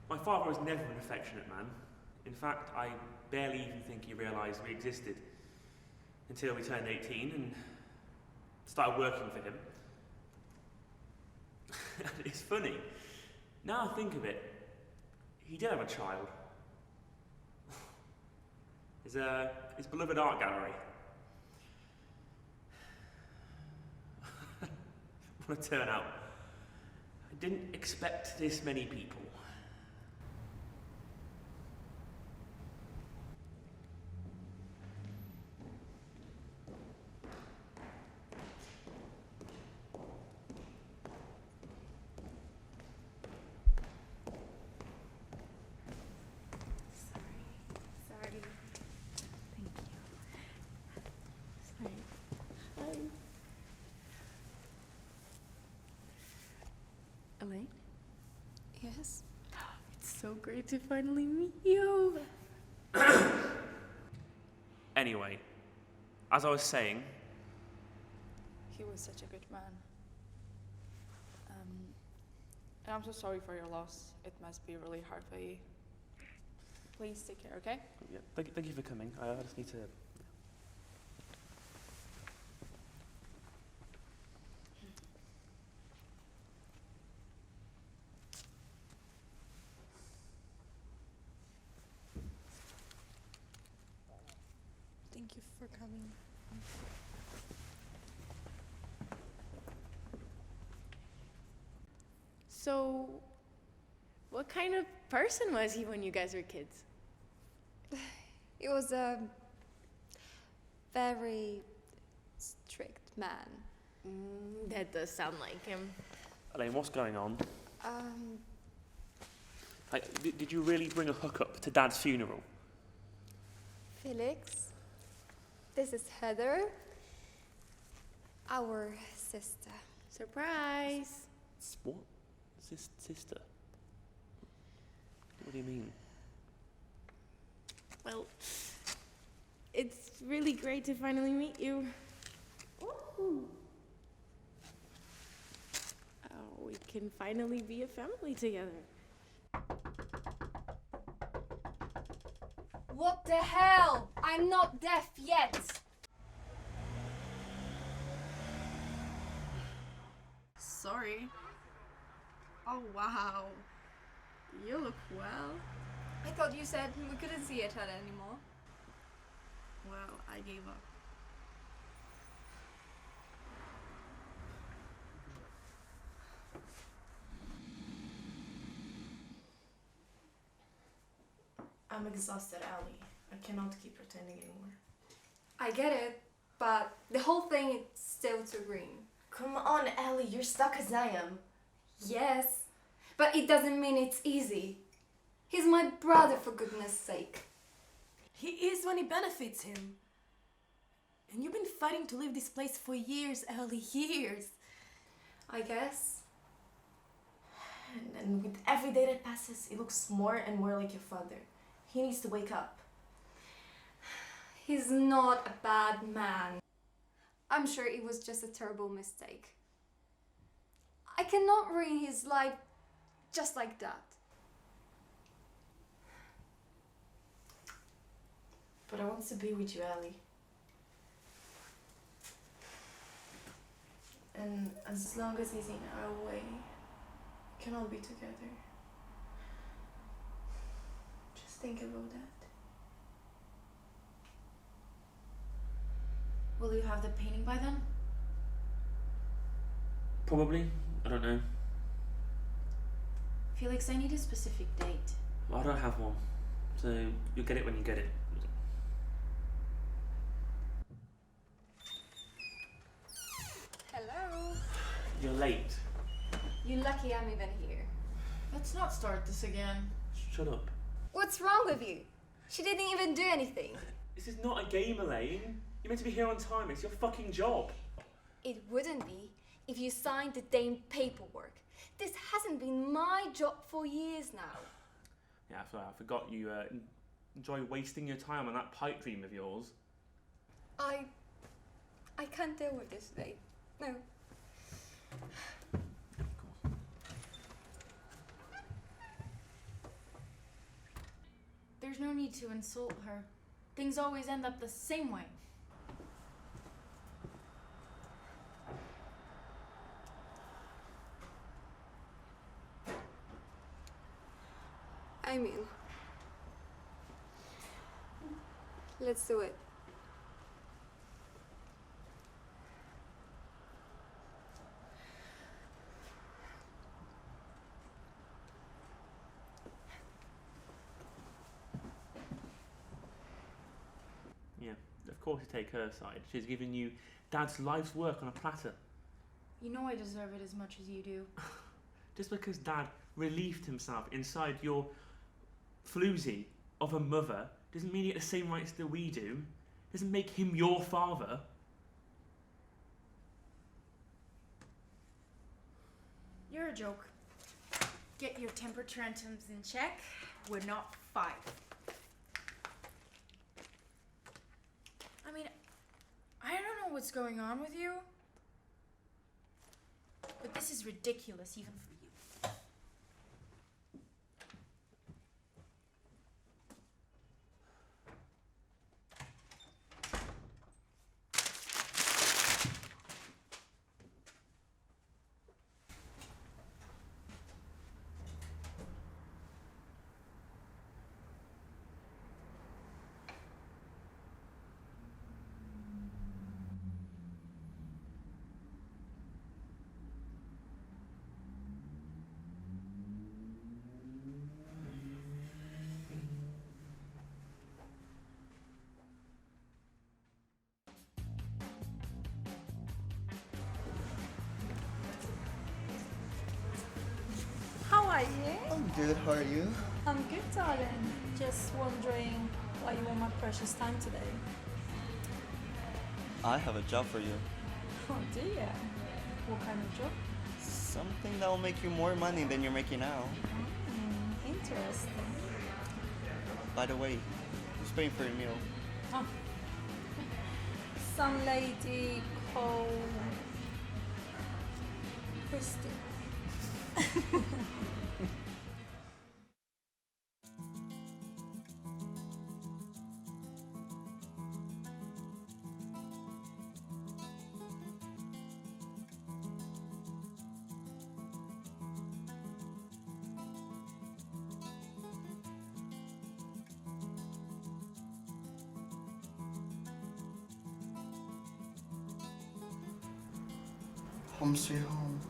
My father was never an affectionate man. In fact, I barely even think he realised we existed until we turned 18 and started working for him. It's funny. Now I think of it, he did have a child. His beloved art gallery. What a turnout. I didn't expect this many people. Elaine? Yes? It's so great to finally meet you. Anyway, as I was saying... He was such a good man. And I'm so sorry for your loss. It must be really hard for you. Please take care, okay? Yeah, thank you for coming. I just need to... Thank you for coming. So, what kind of person was he when you guys were kids? He was a very strict man. That does sound like him. Elaine, what's going on? Did you really bring a hookup to Dad's funeral? Felix, this is Heather, our sister. Surprise! What? Sister? What do you mean? Well, it's really great to finally meet you. Ooh. Oh, we can finally be a family together. What the hell? I'm not deaf yet. Sorry. Oh, wow. You look well. I thought you said we couldn't see each other anymore. Well, I gave up. I'm exhausted, Ali. I cannot keep pretending anymore. I get it, but the whole thing is still too green. Come on, Ali, you're stuck as I am. Yes, but it doesn't mean it's easy. He's my brother, for goodness sake. He is when it benefits him. And you've been fighting to leave this place for years, Ali, years. I guess. And with every day that passes, he looks more and more like your father. He needs to wake up. He's not a bad man. I'm sure it was just a terrible mistake. I cannot ruin his life just like that. But I want to be with you, Ali. And as long as he's in our way, we can all be together. Just think about that. Will you have the painting by then? Probably. I don't know. Felix, I need a specific date. I don't have one. So you'll get it when you get it. Hello. You're late. You're lucky I'm even here. Let's not start this again. Shut up. What's wrong with you? She didn't even do anything. This is not a game, Elaine. You're meant to be here on time. It's your fucking job. It wouldn't be if you signed the damn paperwork. This hasn't been my job for years now. Yeah, I forgot you enjoy wasting your time on that pipe dream of yours. I can't deal with this today. No. Of course. There's no need to insult her. Things always end up the same way. I mean, let's do it. Yeah, of course you take her side. She's given you Dad's life's work on a platter. You know I deserve it as much as you do. Just because Dad relieved himself inside your floozy of a mother doesn't mean you get the same rights that we do. Doesn't make him your father. You're a joke. Get your temper tantrums in check. We're not 5. I mean, I don't know what's going on with you, but this is ridiculous even for you. How are you? I'm good, how are you? I'm good, darling. Just wondering why you want my precious time today. I have a job for you. Oh, do you? What kind of job? Something that will make you more money than you're making now. Interesting. By the way, who's paying for your meal? Oh. Some lady called Christy. Home sweet home.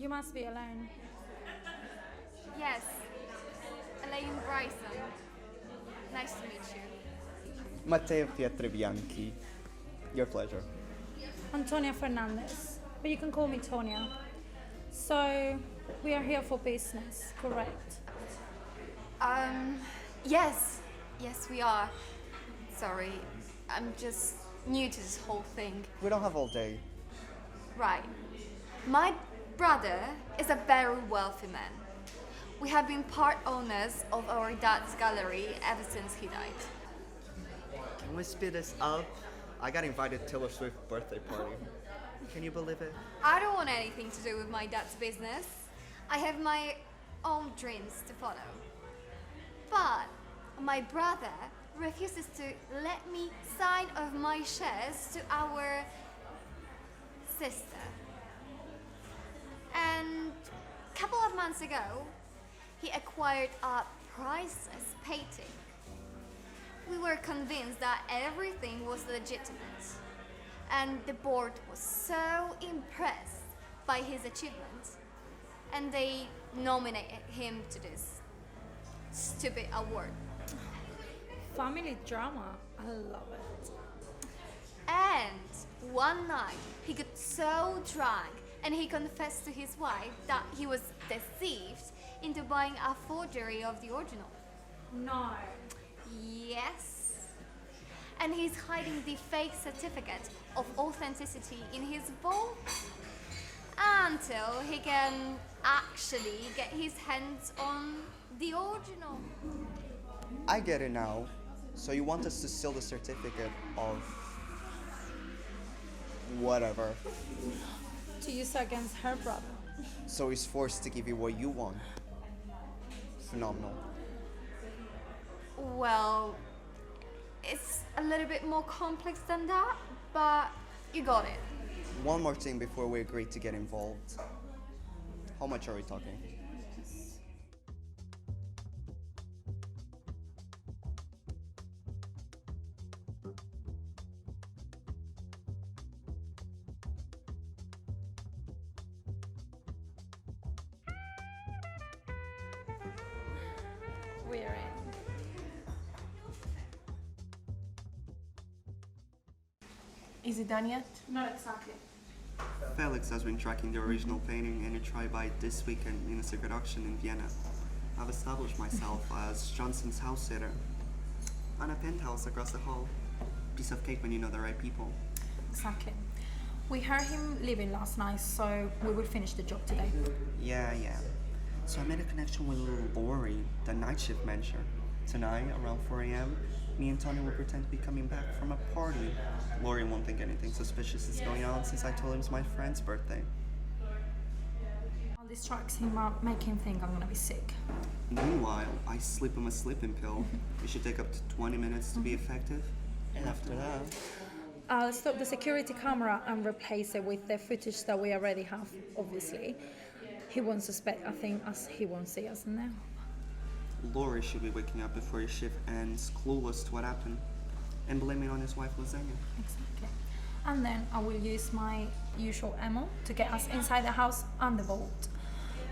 You must be alone. Yes, Elaine Bryson. Nice to meet you. Matteo Pietrobianchi. Your pleasure. Antonia Fernandez, but you can call me Tonia. So, we are here for business, correct? Yes. Yes, we are. Sorry, I'm just new to this whole thing. We don't have all day. Right. My brother is a very wealthy man. We have been part owners of our dad's gallery ever since he died. Can we speed this up? I got invited to Taylor Swift's birthday party. Can you believe it? I don't want anything to do with my dad's business. I have my own dreams to follow. But my brother refuses to let me sign off my shares to our sister. And a couple of months ago, he acquired a priceless painting. We were convinced that everything was legitimate, and the board was so impressed by his achievements, and they nominated him to this stupid award. Family drama, I love it. And one night, he got so drunk and he confessed to his wife that he was deceived into buying a forgery of the original. No. Yes. And he's hiding the fake certificate of authenticity in his vault until he can actually get his hands on the original. I get it now. So you want us to steal the certificate of whatever. To use against her brother. So he's forced to give you what you want. Phenomenal. Well, it's a little bit more complex than that, but you got it. One more thing before we agree to get involved. How much are we talking? We're in. Is it done yet? Not exactly. Felix has been tracking the original painting and it tried by this weekend in a secret auction in Vienna. I've established myself as Johnson's house sitter on a penthouse across the hall. Piece of cake when you know the right people. Exactly. We heard him leaving last night, so we will finish the job today. Yeah. So I made a connection with little Lori, the night shift manager. Tonight, around 4 a.m., me and Tony will pretend to be coming back from a party. Lori won't think anything suspicious is going on since I told him it's my friend's birthday. All distracts him up, make him think I'm gonna be sick. Meanwhile, I slip him a sleeping pill. It should take up to 20 minutes to be effective. And after that... I'll stop the security camera and replace it with the footage that we already have, obviously. He won't suspect a thing as he won't see us now. Lori should be waking up before his shift ends, clueless to what happened, and blaming on his wife Lasagna. Exactly. And then I will use my usual ammo to get us inside the house and the vault.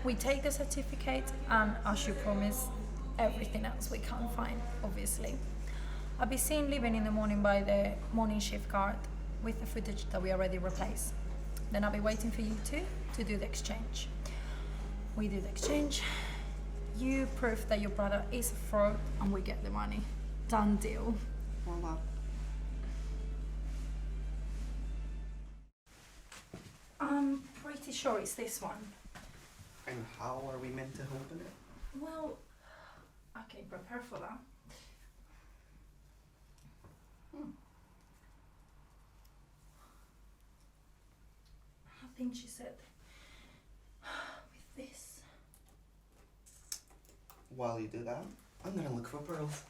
We take the certificate and, as you promised, everything else we can find, obviously. I'll be seen leaving in the morning by the morning shift guard with the footage that we already replaced. Then I'll be waiting for you two to do the exchange. We do the exchange. You prove that your brother is a fraud and we get the money. Done deal. Voila. I'm pretty sure it's this one. And how are we meant to open it? Well, okay, prepare for that. I think she said with this. While you do that, I'm gonna look for pearls.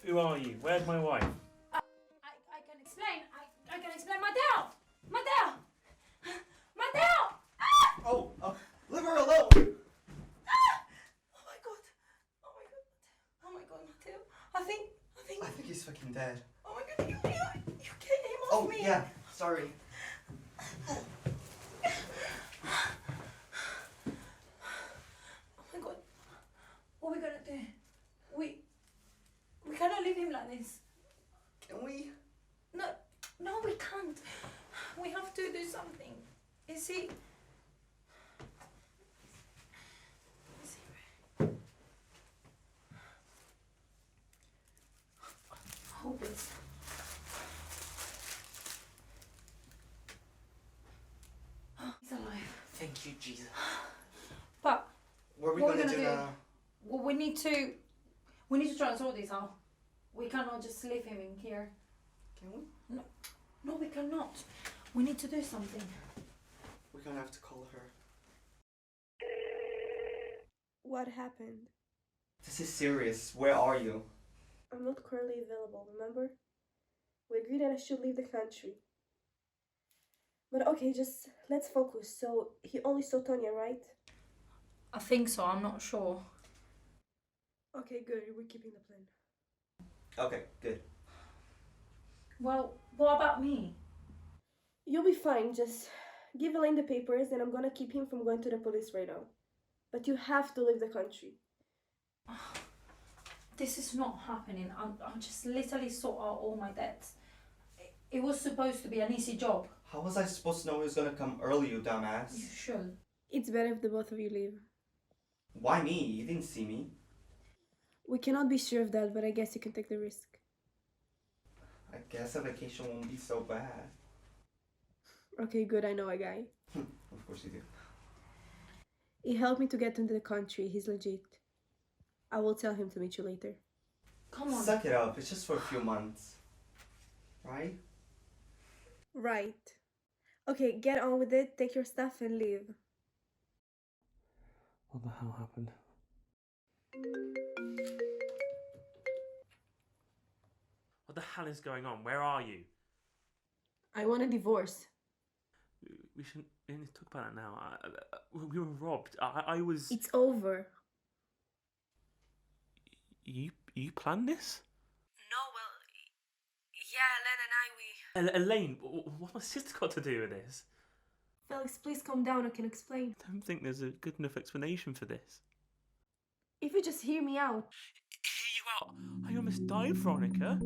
Who are you? Where's my wife? I can explain. I can explain. Mateo! Mateo! Mateo! Oh, leave her alone! Oh my god. Oh my god. Oh my god, Mateo. I think I think he's fucking dead. oh my god, you get him off Oh, me. yeah, sorry. Oh my god. What are we gonna do? We cannot leave him like this. Can we? No, we can't. We have to do something. Is he? Hope it's. He's alive. Thank you, Jesus. But What are we What are we gonna do gonna do? now? well, we need to try and sort this out. We cannot just leave him in here. Can we? No, we cannot. We need to do something. We're gonna have to call her. What happened? This is serious. Where are you? I'm not currently available, remember? We agreed that I should leave the country. But okay, just let's focus. So, he only saw Tonya, right? I think so. I'm not sure. Okay, good. We're keeping the plan. Okay, good. Well, what about me? You'll be fine. Just give Elaine the papers and I'm gonna keep him from going to the police right now. But you have to leave the country. This is not happening. I'm just literally sort out all my debts. It was supposed to be an easy job. How was I supposed to know he was gonna come early, you dumbass? You should. It's better if the both of you leave. Why me? You didn't see me. We cannot be sure of that, but I guess you can take the risk. I guess a vacation won't be so bad. Okay, good. I know a guy. Of course you do. He helped me to get into the country. He's legit. I will tell him to meet you later. Come on. Suck it up. It's just for a few months. Right? Right. Okay, get on with it. Take your stuff and leave. What the hell happened? What the hell is going on? Where are you? I want a divorce. We shouldn't talk about it now. We were robbed. I was. It's over. You planned this? No, well, yeah, Len and I, Elaine, what's my sister got to do with this? Felix, please calm down. I can explain. I don't think there's a good enough explanation for this. If you just hear me out. Hear you out. I almost died, Veronica.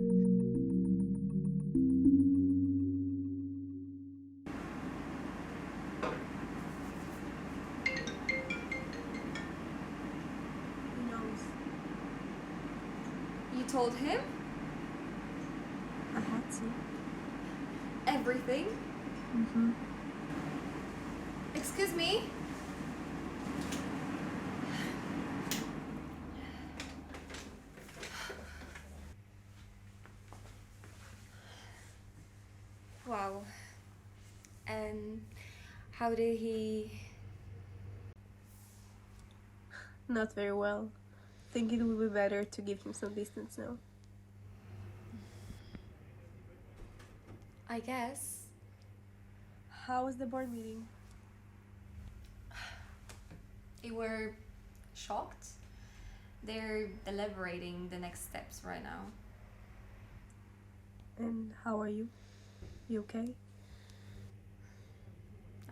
Who knows? You told him I had to. everything? Mm-hmm. Excuse me? Wow. And how did he... Not very well. Think it would be better to give him some distance now. I guess. How was the board meeting? They were shocked. They're deliberating the next steps right now. And how are you? You okay?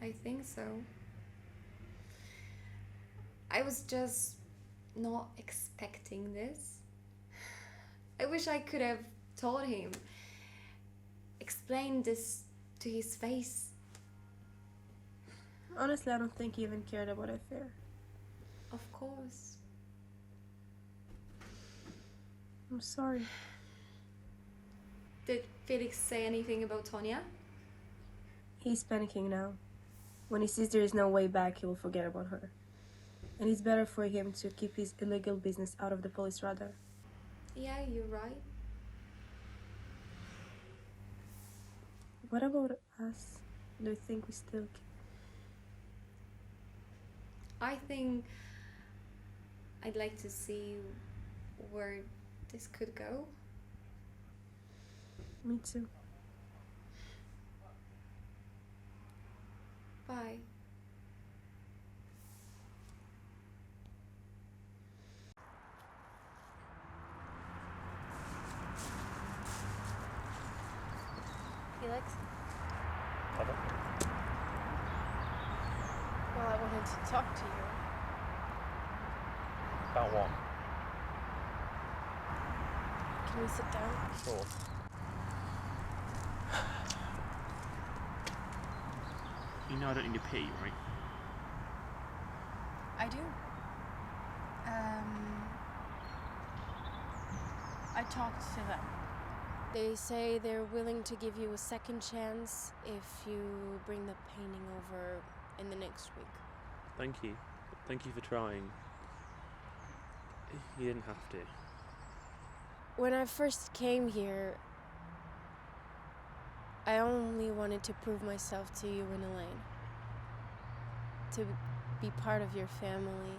I think so. I was just not expecting this. I wish I could have told him, explained this to his face. Honestly, I don't think he even cared about our affair. Of course. I'm sorry. Did Felix say anything about Tonya? He's panicking now. When he sees there is no way back, he will forget about her. And it's better for him to keep his illegal business out of the police radar. Yeah, you're right. What about us? Do you think we still can? I think I'd like to see where this could go. Me too. Bye. Felix? Pardon? Well, I wanted to talk to you. About what? Can we sit down? Sure. You know I don't need to pee, right? I do. I talked to them. They say they're willing to give you a second chance if you bring the painting over in the next week. Thank you. Thank you for trying. You didn't have to. When I first came here, I only wanted to prove myself to you and Elaine. To be part of your family.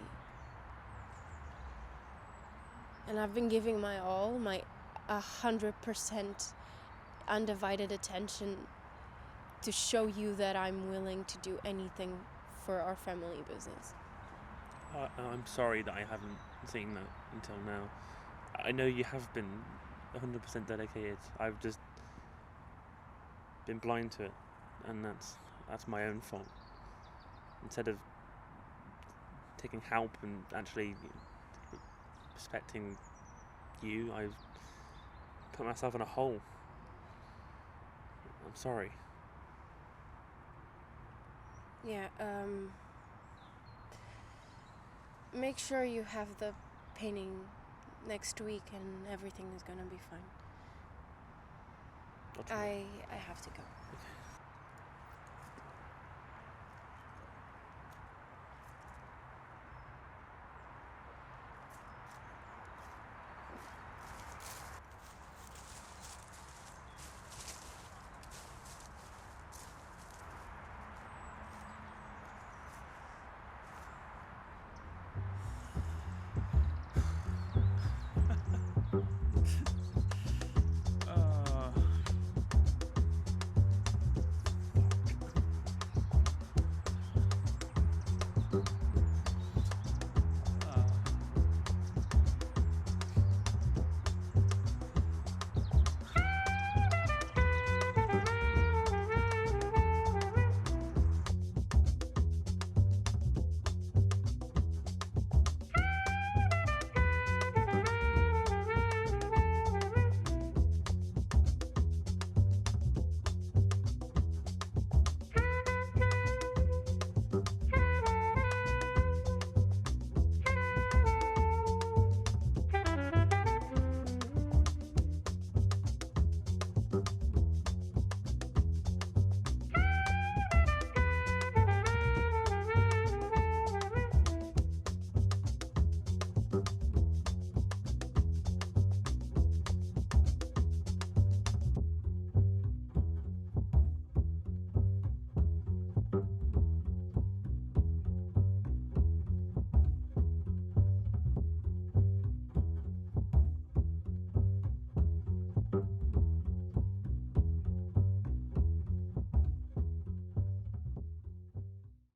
And I've been giving my all, my 100% undivided attention to show you that I'm willing to do anything for our family business. I'm sorry that I haven't seen that until now. I know you have been 100% dedicated. I've just been blind to it, and that's my own fault. Instead of taking help and actually respecting you, I've put myself in a hole. I'm sorry. Yeah, make sure you have the painting next week and everything is gonna be fine. I'll try. I have to go. Okay.